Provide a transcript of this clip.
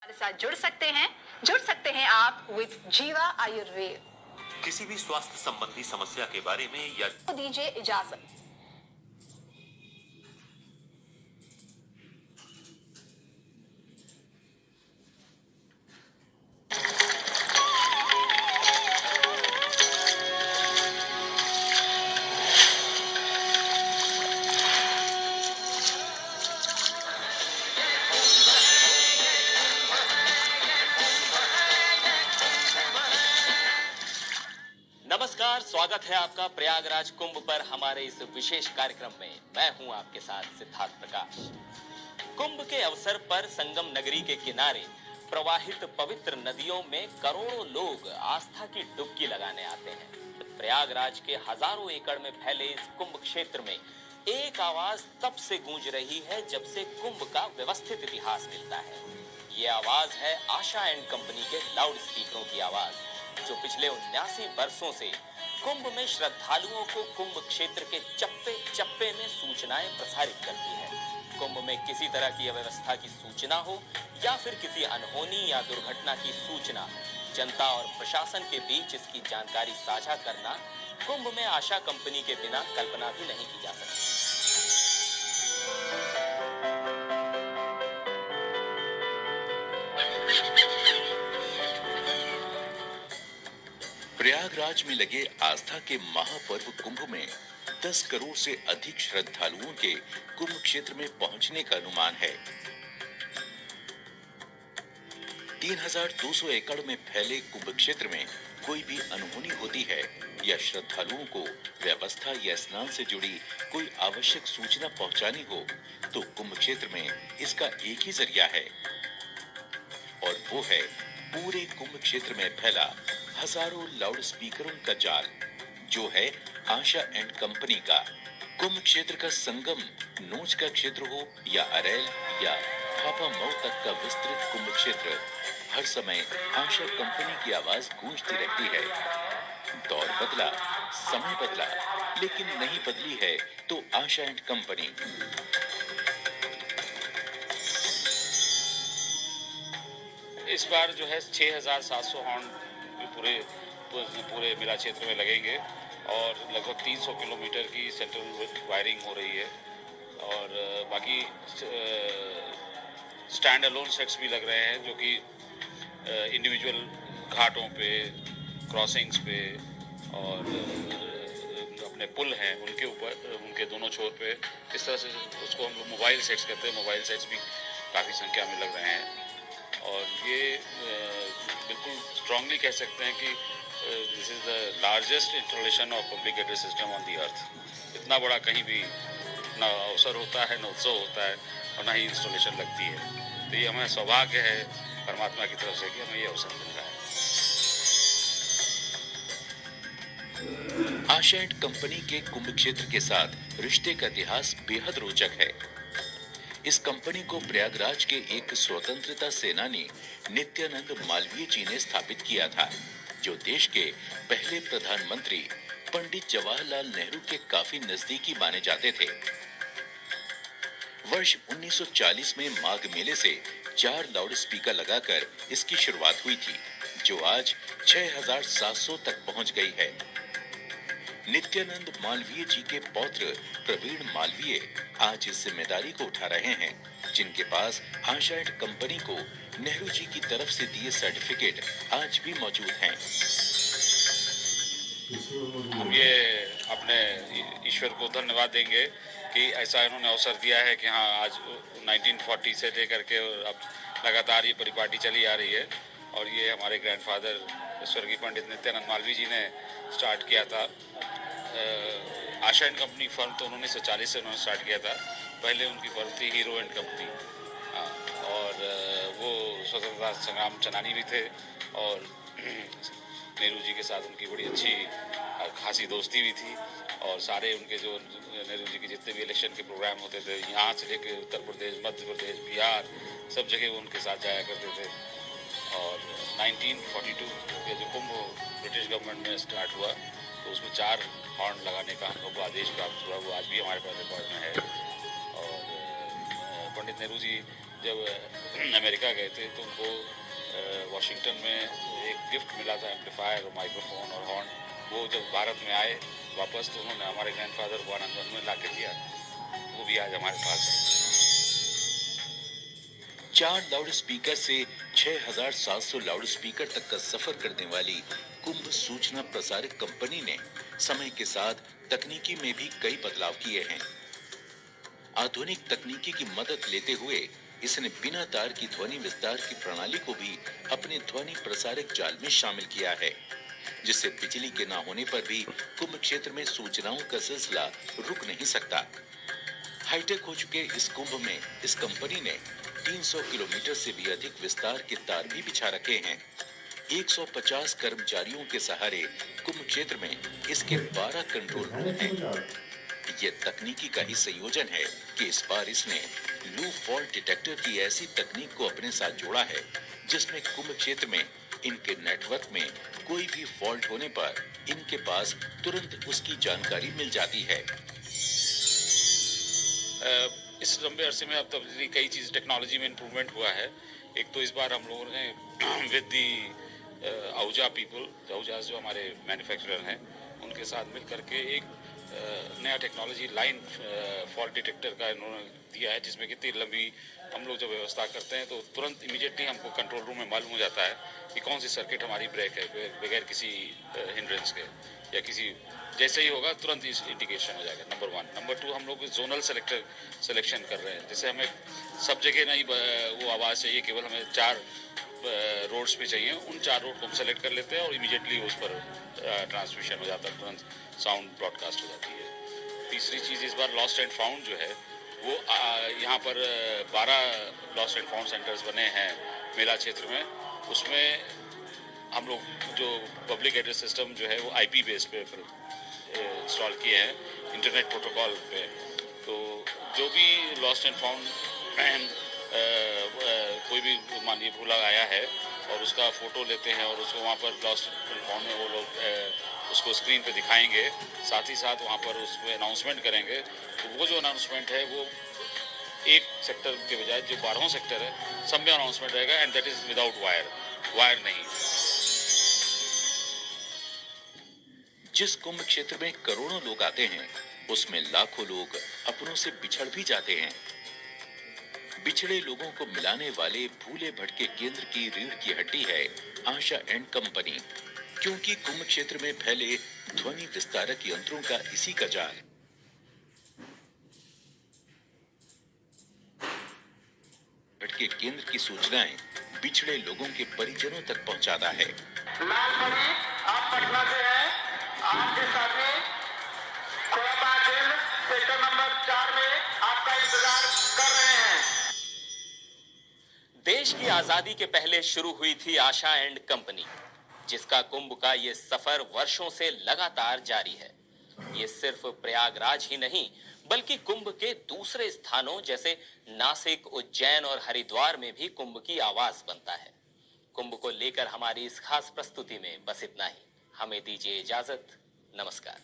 हमारे साथ जुड़ सकते हैं आप विद जीवा आयुर्वेद। किसी भी स्वास्थ्य संबंधी समस्या के बारे में या तो दीजिए इजाजत। नमस्कार, स्वागत है आपका प्रयागराज कुंभ पर हमारे इस विशेष कार्यक्रम में। मैं हूं आपके साथ सिद्धार्थ प्रकाश। कुंभ के अवसर पर संगम नगरी के किनारे प्रवाहित पवित्र नदियों में करोड़ों लोग आस्था की डुबकी लगाने आते हैं। प्रयागराज के हजारों एकड़ में फैले इस कुंभ क्षेत्र में एक आवाज तब से गूंज रही है जब से कुंभ का व्यवस्थित इतिहास मिलता है। ये आवाज है आशा एंड कंपनी के लाउड स्पीकरों की आवाज, जो पिछले 79 वर्षों से कुंभ में श्रद्धालुओं को कुंभ क्षेत्र के चप्पे चप्पे में सूचनाएं प्रसारित करती है। कुंभ में किसी तरह की अव्यवस्था की सूचना हो या फिर किसी अनहोनी या दुर्घटना की सूचना, जनता और प्रशासन के बीच इसकी जानकारी साझा करना कुंभ में आशा कंपनी के बिना कल्पना भी नहीं की जा सकती। प्रयागराज में लगे आस्था के महापर्व कुंभ में 10 करोड़ से अधिक श्रद्धालुओं के कुंभ क्षेत्र में पहुंचने का अनुमान है। 3200 एकड़ में फैले कुंभ क्षेत्र में कोई भी अनहोनी होती है या श्रद्धालुओं को व्यवस्था या स्नान से जुड़ी कोई आवश्यक सूचना पहुंचानी हो तो कुंभ क्षेत्र में इसका एक ही जरिया है, और वो है पूरे कुंभ क्षेत्र में फैला हजारों लाउड स्पीकरों का जाल, जो है आशा एंड कंपनी का। कुंभ क्षेत्र का संगम नोच का क्षेत्र हो या अरैल या फाफा-मऊ तक का विस्तृत कुंभ क्षेत्र, हर समय आशा कंपनी की आवाज गूंजती रहती है। दौर बदला, समय बदला, लेकिन नहीं बदली है तो आशा एंड कंपनी। इस बार जो है 6700 हॉर्न पूरे मेला क्षेत्र में लगेंगे और लगभग 300 किलोमीटर की सेंट्रल वायरिंग हो रही है, और बाकी स्टैंड अलोन सेट्स भी लग रहे हैं जो कि इंडिविजुअल घाटों पे, क्रॉसिंग्स पे और अपने पुल हैं उनके ऊपर, उनके दोनों छोर पे, इस तरह से उसको हम लोग मोबाइल सेट्स कहते हैं। मोबाइल सेट्स भी काफ़ी संख्या में लग रहे हैं और ये बिल्कुल स्ट्रांगली कह सकते हैं कि this is the largest installation of public address system on the earth. इतना बड़ा कहीं भी ना अवसर होता है, ना उत्सव होता है और ना ही इंस्टॉलेशन लगती है। तो ये हमें सौभाग्य है परमात्मा की तरफ से कि हमें ये अवसर मिल रहा है। आशा एंड कंपनी के कुंभ क्षेत्र के साथ रिश्ते का इतिहास बेहद रोचक है। इस कंपनी को प्रयागराज के एक स्वतंत्रता सेनानी नित्यानंद मालवीय जी ने स्थापित किया था, जो देश के पहले प्रधानमंत्री पंडित जवाहरलाल नेहरू के काफी नजदीकी माने जाते थे। वर्ष 1940 में माघ मेले से 4 लाउड स्पीकर लगाकर इसकी शुरुआत हुई थी, जो आज 6700 तक पहुंच गई है। नित्यानंद मालवीय जी के पौत्र प्रवीण मालवीय आज इस जिम्मेदारी को उठा रहे हैं, जिनके पास आशा एंड कंपनी को नेहरू जी की तरफ से दिए सर्टिफिकेट आज भी मौजूद हैं। हम ये अपने ईश्वर को धन्यवाद देंगे कि ऐसा इन्होंने अवसर दिया है कि हाँ, आज 1940 से लेकर के अब लगातार ये परिपाटी चली आ रही है, और ये हमारे ग्रैंडफादर स्वर्गीय पंडित नित्यानंद मालवीय जी ने स्टार्ट किया था। आशा एंड कंपनी फर्म तो 1940 से उन्होंने स्टार्ट किया था। पहले उनकी फर्म थी हीरो एंड कंपनी, और वो स्वतंत्रता संग्राम सेनानी भी थे, और नेहरू जी के साथ उनकी बड़ी अच्छी खासी दोस्ती भी थी, और सारे उनके जो नेहरू जी के जितने भी इलेक्शन के प्रोग्राम होते थे, यहाँ से लेकर उत्तर प्रदेश, मध्य प्रदेश, बिहार, सब जगह वो उनके साथ जाया करते थे। और 1942 के जो कुंभ ब्रिटिश गवर्नमेंट में स्टार्ट हुआ, तो उसमें 4 हॉर्न लगाने का हम लोग को आदेश प्राप्त हुआ, वो आज भी हमारे पास रिकॉर्ड में है। और पंडित नेहरू जी जब अमेरिका गए थे तो उनको वाशिंगटन में एक गिफ्ट मिला था, एम्पलीफायर और माइक्रोफोन और हॉर्न। वो जब भारत में आए वापस तो उन्होंने हमारे ग्रैंडफादर को आनंद में ला के दिया, वो भी आज हमारे पास है। 4 लाउड स्पीकर से 6,700 लाउड स्पीकर तक का सफर करने वाली कुंभ सूचना प्रसारक कंपनी ने समय के साथ तकनीकी में भी कई बदलाव किए हैं। आधुनिक तकनीकी की मदद लेते हुए इसने बिना तार की ध्वनि विस्तार की प्रणाली को भी अपने ध्वनि प्रसारक जाल में शामिल किया है, जिससे बिजली के न होने पर भी कुंभ क्षेत्र में सूचनाओं का सिलसिला रुक नहीं सकता। हाईटेक हो चुके इस कुंभ में इस कंपनी ने 300 किलोमीटर से भी अधिक विस्तार के तार भी बिछा रखे हैं। 150 कर्मचारियों के सहारे कुंभ क्षेत्र में इसके 12 कंट्रोल रूम हैं। ये तकनीकी का ही संयोजन है कि इस बार इसने लू फॉल्ट डिटेक्टर की ऐसी तकनीक को अपने साथ जोड़ा है, जिसमें कुंभ क्षेत्र में इनके नेटवर्क में कोई भी फॉल्ट होने पर इनके पास तुरंत उसकी जानकारी मिल जाती है। इस लंबे अरसे में अब तक कई चीज़ टेक्नोलॉजी में इम्प्रूवमेंट हुआ है। एक तो इस बार हम लोगों ने with the Ahuja people, Ahuja जो हमारे मैन्युफैक्चरर हैं, उनके साथ मिल करके एक नया टेक्नोलॉजी लाइन फॉल्ट डिटेक्टर का इन्होंने दिया है, जिसमें कितनी लंबी हम लोग जब व्यवस्था करते हैं तो तुरंत इमीडिएटली हमको कंट्रोल रूम में मालूम हो जाता है कि कौन सी सर्किट हमारी ब्रेक है, बगैर किसी हिंड्रेंस के या किसी जैसे ही होगा तुरंत इंडिकेशन हो जाएगा। नंबर 1। नंबर 2, हम लोग जोनल सिलेक्शन कर रहे हैं। जैसे हमें सब जगह नहीं वो आवाज़ चाहिए, केवल हमें 4 रोड्स पे चाहिए, उन 4 रोड को हम सेलेक्ट कर लेते हैं और इमीडिएटली उस पर ट्रांसमिशन हो जाता है, तुरंत साउंड ब्रॉडकास्ट हो जाती है। तीसरी चीज़, इस बार लॉस्ट एंड फाउंड जो है वो यहाँ पर 12 लॉस्ट एंड फाउंड सेंटर्स बने हैं मेला क्षेत्र में। उसमें हम लोग जो पब्लिक एड्रेस सिस्टम जो है वो IP बेस पे इंस्टॉल किए हैं, इंटरनेट प्रोटोकॉल पे। तो जो भी लॉस्ट एंड फाउंड कोई भी मानिए भूला आया है और उसका फ़ोटो लेते हैं और उसको वहाँ पर लॉस्ट एंड फाउंड में वो लोग उसको स्क्रीन पे दिखाएंगे, साथ ही साथ वहाँ पर उसमें अनाउंसमेंट करेंगे। तो वो जो अनाउंसमेंट है वो एक सेक्टर के बजाय जो 12 सेक्टर है सब में अनाउंसमेंट रहेगा, and that is without wire नहीं। जिस कुंभ क्षेत्र में करोड़ों लोग आते हैं, उसमें लाखों लोग अपनों से बिछड़ भी जाते हैं। बिछड़े लोगों को मिलाने वाले भूले भटके केंद्र की रीढ़ की हड्डी है आशा एंड कंपनी, क्योंकि कुंभ क्षेत्र में फैले ध्वनि विस्तारक यंत्रों का इसी का जाल भटके केंद्र की सूचनाएं बिछड़े लोगों के परिजनों तक पहुंचाता है। आप पटना से हैं, आपके साथी कोयबा जेल सेक्टर नंबर 4 में आपका इंतजार कर रहे हैं। देश की आजादी के पहले शुरू हुई थी आशा एंड कंपनी, जिसका कुंभ का ये सफर वर्षों से लगातार जारी है। ये सिर्फ प्रयागराज ही नहीं बल्कि कुंभ के दूसरे स्थानों जैसे नासिक, उज्जैन और हरिद्वार में भी कुंभ की आवाज बनता है। कुंभ को लेकर हमारी इस खास प्रस्तुति में बस इतना ही। हमें दीजिए इजाजत। नमस्कार।